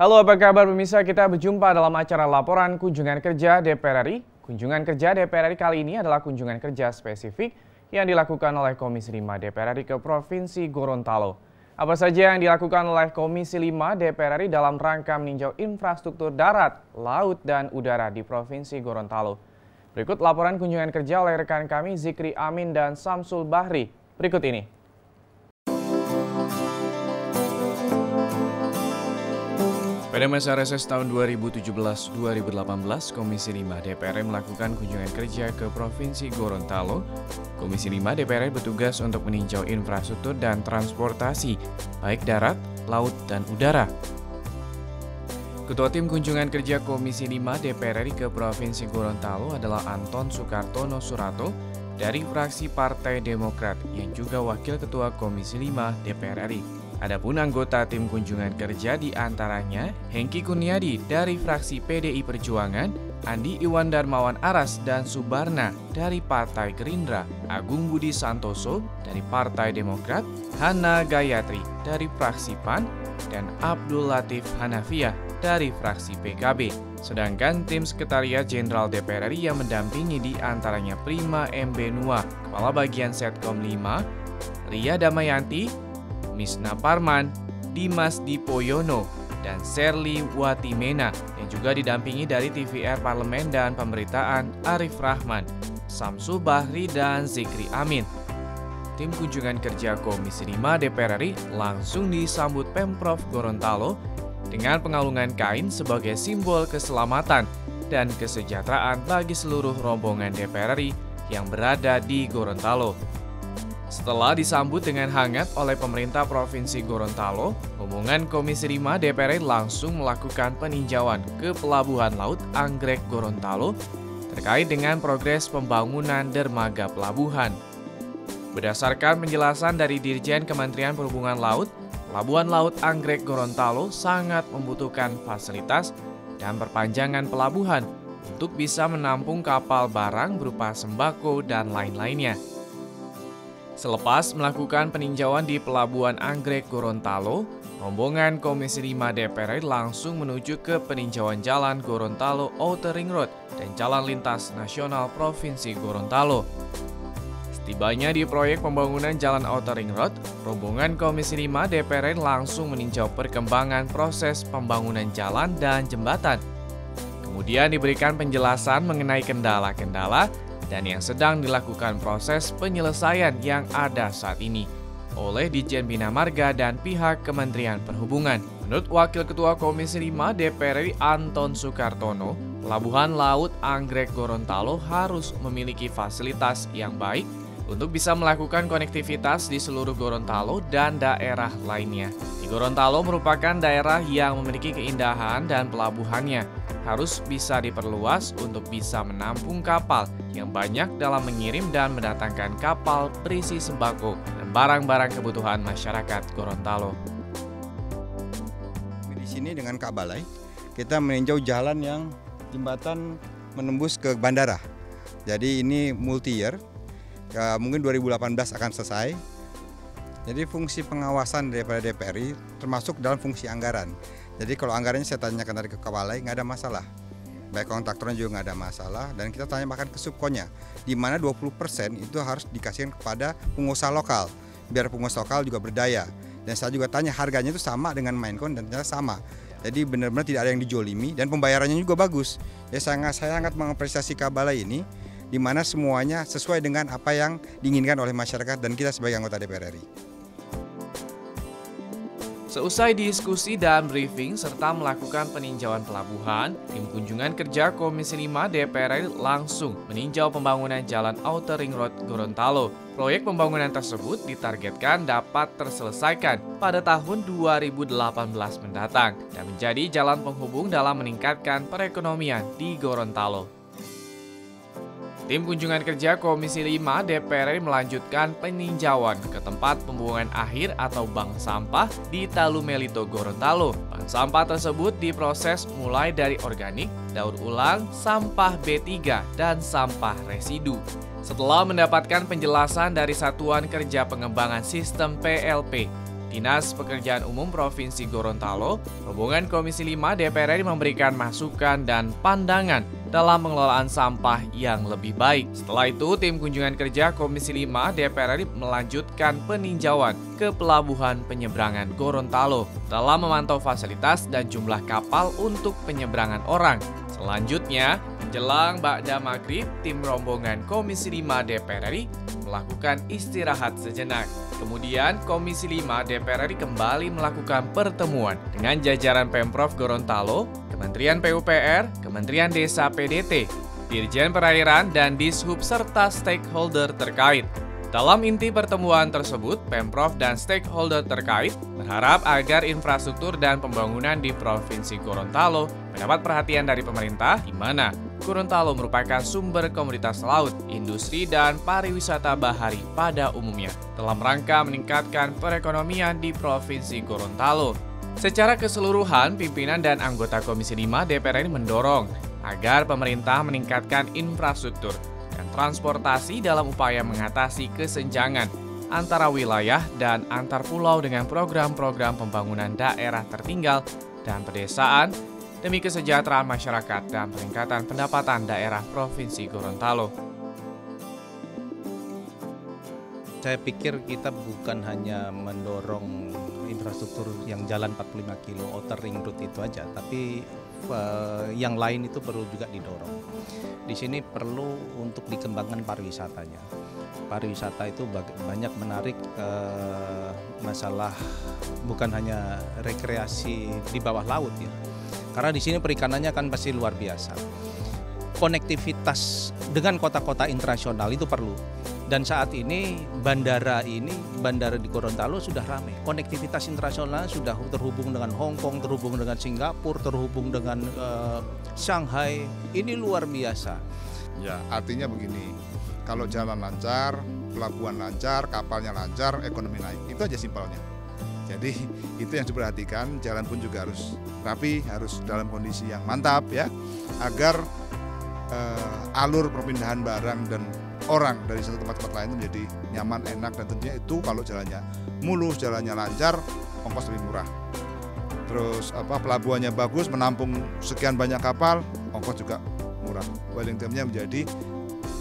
Halo, apa kabar pemirsa? Kita berjumpa dalam acara laporan kunjungan kerja DPR RI. Kunjungan kerja DPR RI kali ini adalah kunjungan kerja spesifik yang dilakukan oleh Komisi 5 DPR RI ke Provinsi Gorontalo. Apa saja yang dilakukan oleh Komisi 5 DPR RI dalam rangka meninjau infrastruktur darat, laut, dan udara di Provinsi Gorontalo? Berikut laporan kunjungan kerja oleh rekan kami Zikri Amin dan Samsul Bahri. Berikut ini. Pada masa reses tahun 2017-2018, Komisi 5 DPR RI melakukan kunjungan kerja ke Provinsi Gorontalo. Komisi 5 DPR RI bertugas untuk meninjau infrastruktur dan transportasi, baik darat, laut, dan udara. Ketua Tim Kunjungan Kerja Komisi 5 DPR RI ke Provinsi Gorontalo adalah Anton Sukartono Surato dari fraksi Partai Demokrat yang juga Wakil Ketua Komisi 5 DPR RI. Adapun anggota tim kunjungan kerja diantaranya Hengki Kurniadi dari fraksi PDI Perjuangan, Andi Iwan Darmawan Aras dan Subarna dari Partai Gerindra, Agung Budi Santoso dari Partai Demokrat, Hana Gayatri dari fraksi PAN, dan Abdul Latif Hanafiah dari fraksi PKB. Sedangkan tim Sekretariat Jenderal DPR RI yang mendampingi diantaranya Prima M. Benua, Kepala Bagian Setkom 5, Ria Damayanti, Misna Parman, Dimas Dipoyono, dan Serli Watimena yang juga didampingi dari TVR Parlemen dan Pemberitaan Arif Rahman, Samsul Bahri, dan Zikri Amin. Tim kunjungan kerja Komisi 5 DPR RI langsung disambut Pemprov Gorontalo dengan pengalungan kain sebagai simbol keselamatan dan kesejahteraan bagi seluruh rombongan DPR RI yang berada di Gorontalo. Setelah disambut dengan hangat oleh pemerintah Provinsi Gorontalo, rombongan Komisi 5 DPR RI langsung melakukan peninjauan ke Pelabuhan Laut Anggrek Gorontalo terkait dengan progres pembangunan dermaga pelabuhan. Berdasarkan penjelasan dari Dirjen Kementerian Perhubungan Laut, Pelabuhan Laut Anggrek Gorontalo sangat membutuhkan fasilitas dan perpanjangan pelabuhan untuk bisa menampung kapal barang berupa sembako dan lain-lainnya. Selepas melakukan peninjauan di Pelabuhan Anggrek Gorontalo, rombongan Komisi 5 DPR RI langsung menuju ke peninjauan Jalan Gorontalo Outer Ring Road dan Jalan Lintas Nasional Provinsi Gorontalo. Setibanya di proyek pembangunan Jalan Outer Ring Road, rombongan Komisi 5 DPR RI langsung meninjau perkembangan proses pembangunan jalan dan jembatan. Kemudian diberikan penjelasan mengenai kendala-kendala dan yang sedang dilakukan proses penyelesaian yang ada saat ini oleh Ditjen Bina Marga dan pihak Kementerian Perhubungan. Menurut Wakil Ketua Komisi 5 DPR RI Anton Sukartono, Pelabuhan Laut Anggrek Gorontalo harus memiliki fasilitas yang baik untuk bisa melakukan konektivitas di seluruh Gorontalo dan daerah lainnya. Di Gorontalo merupakan daerah yang memiliki keindahan dan pelabuhannya harus bisa diperluas untuk bisa menampung kapal yang banyak dalam mengirim dan mendatangkan kapal berisi sembako dan barang-barang kebutuhan masyarakat Gorontalo. Di sini dengan Kak Balai, kita meninjau jalan yang jembatan menembus ke bandara. Jadi ini multi-year, mungkin 2018 akan selesai. Jadi fungsi pengawasan daripada DPR termasuk dalam fungsi anggaran. Jadi kalau anggarannya saya tanyakan tadi ke Kak Balai, nggak ada masalah. Baik kontraktornya juga nggak ada masalah, dan kita tanya bahkan ke subkonnya, di mana 20% itu harus dikasihkan kepada pengusaha lokal, biar pengusaha lokal juga berdaya. Dan saya juga tanya harganya itu sama dengan Mainkon dan ternyata sama. Jadi benar-benar tidak ada yang dijolimi dan pembayarannya juga bagus. Ya saya sangat mengapresiasi Kak Balai ini, di mana semuanya sesuai dengan apa yang diinginkan oleh masyarakat dan kita sebagai anggota DPR RI. Seusai diskusi dan briefing serta melakukan peninjauan pelabuhan, tim kunjungan kerja Komisi 5 DPR RI langsung meninjau pembangunan Jalan Outer Ring Road Gorontalo. Proyek pembangunan tersebut ditargetkan dapat terselesaikan pada tahun 2018 mendatang dan menjadi jalan penghubung dalam meningkatkan perekonomian di Gorontalo. Tim kunjungan kerja Komisi 5 DPR RI melanjutkan peninjauan ke tempat pembuangan akhir atau bank sampah di Talumelito, Gorontalo. Bank sampah tersebut diproses mulai dari organik, daur ulang, sampah B3, dan sampah residu. Setelah mendapatkan penjelasan dari Satuan Kerja Pengembangan Sistem PLP, Dinas Pekerjaan Umum Provinsi Gorontalo, rombongan Komisi 5 DPR RI memberikan masukan dan pandangan dalam pengelolaan sampah yang lebih baik. Setelah itu, tim kunjungan kerja Komisi 5 DPR RI melanjutkan peninjauan ke Pelabuhan Penyeberangan Gorontalo dalam memantau fasilitas dan jumlah kapal untuk penyeberangan orang. Selanjutnya, menjelang ba'da maghrib, tim rombongan Komisi 5 DPR RI melakukan istirahat sejenak. Kemudian, Komisi 5 DPR RI kembali melakukan pertemuan dengan jajaran Pemprov Gorontalo, Kementerian PUPR, Kementerian Desa PDT, Dirjen Perairan, dan Dishub serta stakeholder terkait. Dalam inti pertemuan tersebut, Pemprov dan stakeholder terkait berharap agar infrastruktur dan pembangunan di Provinsi Gorontalo mendapat perhatian dari pemerintah, di mana Gorontalo merupakan sumber komoditas laut, industri, dan pariwisata bahari pada umumnya, dalam rangka meningkatkan perekonomian di Provinsi Gorontalo. Secara keseluruhan, pimpinan dan anggota Komisi 5 DPR RI mendorong agar pemerintah meningkatkan infrastruktur dan transportasi dalam upaya mengatasi kesenjangan antara wilayah dan antar pulau dengan program-program pembangunan daerah tertinggal dan pedesaan demi kesejahteraan masyarakat dan peningkatan pendapatan daerah Provinsi Gorontalo. Saya pikir kita bukan hanya mendorong infrastruktur yang jalan 45 kilo outer ring road itu aja, tapi yang lain itu perlu juga didorong. Di sini perlu untuk dikembangkan pariwisatanya. Pariwisata itu banyak menarik masalah bukan hanya rekreasi di bawah laut ya. Karena di sini perikanannya kan pasti luar biasa. Konektivitas dengan kota-kota internasional itu perlu. Dan saat ini bandara di Gorontalo sudah ramai. Konektivitas internasional sudah terhubung dengan Hong Kong, terhubung dengan Singapura, terhubung dengan Shanghai. Ini luar biasa. Ya, artinya begini. Kalau jalan lancar, pelabuhan lancar, kapalnya lancar, ekonomi naik. Itu aja simpelnya. Jadi itu yang diperhatikan, jalan pun juga harus rapi, harus dalam kondisi yang mantap ya, agar alur perpindahan barang dan orang dari satu tempat ke tempat lain itu menjadi nyaman, enak, dan tentunya itu kalau jalannya mulus, jalannya lancar, ongkos lebih murah. Terus pelabuhannya bagus, menampung sekian banyak kapal, ongkos juga murah. Dwelling time-nya menjadi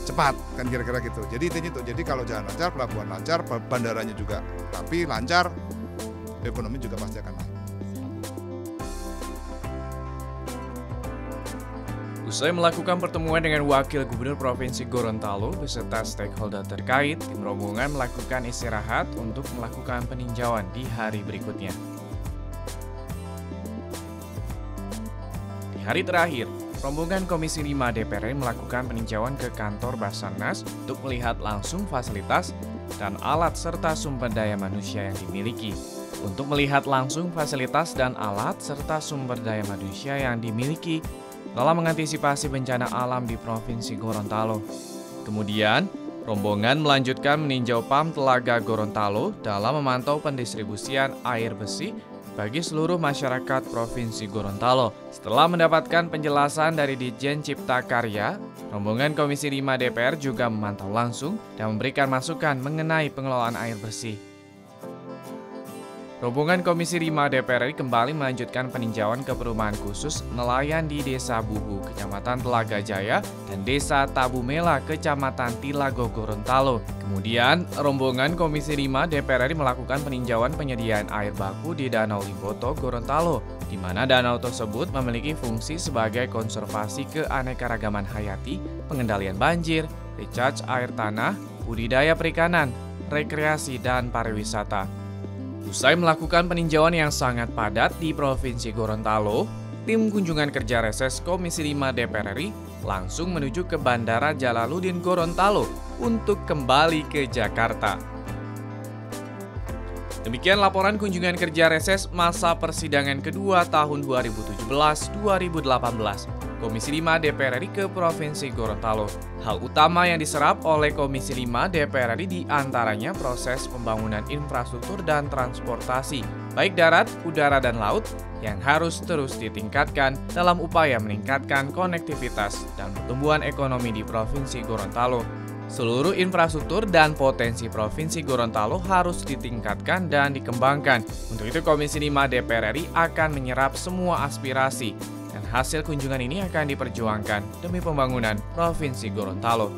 cepat, kan kira-kira gitu. Jadi intinya itu, jadi kalau jalan lancar, pelabuhan lancar, bandaranya juga rapi, lancar, ekonomi juga pasti akan naik. Usai melakukan pertemuan dengan Wakil Gubernur Provinsi Gorontalo beserta stakeholder terkait, tim rombongan melakukan istirahat untuk melakukan peninjauan di hari berikutnya. Di hari terakhir, rombongan Komisi 5 DPR RI melakukan peninjauan ke kantor Basarnas untuk melihat langsung fasilitas dan alat serta sumber daya manusia yang dimiliki. Untuk melihat langsung fasilitas dan alat serta sumber daya manusia yang dimiliki dalam mengantisipasi bencana alam di Provinsi Gorontalo. Kemudian, rombongan melanjutkan meninjau PAM Telaga Gorontalo dalam memantau pendistribusian air bersih bagi seluruh masyarakat Provinsi Gorontalo. Setelah mendapatkan penjelasan dari Ditjen Cipta Karya, rombongan Komisi 5 DPR juga memantau langsung dan memberikan masukan mengenai pengelolaan air bersih. Rombongan Komisi 5 DPR RI kembali melanjutkan peninjauan ke perumahan khusus nelayan di Desa Buhu, Kecamatan Telaga Jaya, dan Desa Tabumela, Kecamatan Tilago, Gorontalo. Kemudian, rombongan Komisi 5 DPR RI melakukan peninjauan penyediaan air baku di Danau Limboto, Gorontalo, di mana danau tersebut memiliki fungsi sebagai konservasi keanekaragaman hayati, pengendalian banjir, recharge air tanah, budidaya perikanan, rekreasi, dan pariwisata. Usai melakukan peninjauan yang sangat padat di Provinsi Gorontalo, tim kunjungan kerja reses Komisi 5 DPR RI langsung menuju ke Bandara Jalaluddin Gorontalo untuk kembali ke Jakarta. Demikian laporan kunjungan kerja reses masa persidangan kedua tahun 2017-2018 Komisi 5 DPR RI ke Provinsi Gorontalo. Hal utama yang diserap oleh Komisi 5 DPR RI diantaranya proses pembangunan infrastruktur dan transportasi, baik darat, udara, dan laut, yang harus terus ditingkatkan dalam upaya meningkatkan konektivitas dan pertumbuhan ekonomi di Provinsi Gorontalo. Seluruh infrastruktur dan potensi Provinsi Gorontalo harus ditingkatkan dan dikembangkan. Untuk itu Komisi 5 DPR RI akan menyerap semua aspirasi dan hasil kunjungan ini akan diperjuangkan demi pembangunan Provinsi Gorontalo.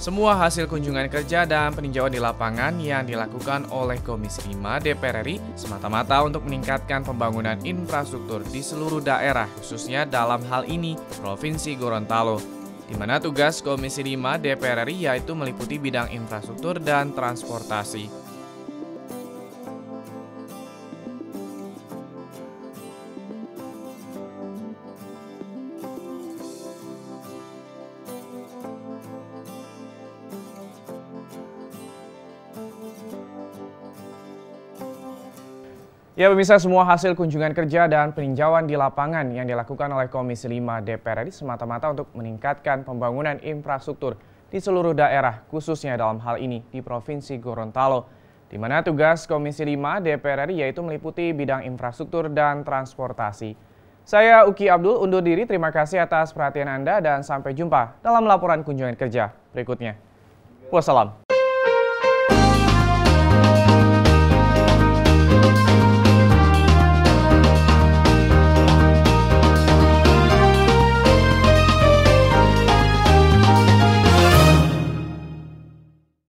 Semua hasil kunjungan kerja dan peninjauan di lapangan yang dilakukan oleh Komisi 5 DPR RI semata-mata untuk meningkatkan pembangunan infrastruktur di seluruh daerah, khususnya dalam hal ini Provinsi Gorontalo, di mana tugas Komisi 5 DPR RI yaitu meliputi bidang infrastruktur dan transportasi. Ya pemirsa, semua hasil kunjungan kerja dan peninjauan di lapangan yang dilakukan oleh Komisi 5 DPR RI semata-mata untuk meningkatkan pembangunan infrastruktur di seluruh daerah, khususnya dalam hal ini di Provinsi Gorontalo, di mana tugas Komisi 5 DPR RI yaitu meliputi bidang infrastruktur dan transportasi. Saya Uki Abdul undur diri, terima kasih atas perhatian Anda dan sampai jumpa dalam laporan kunjungan kerja berikutnya. Wassalam.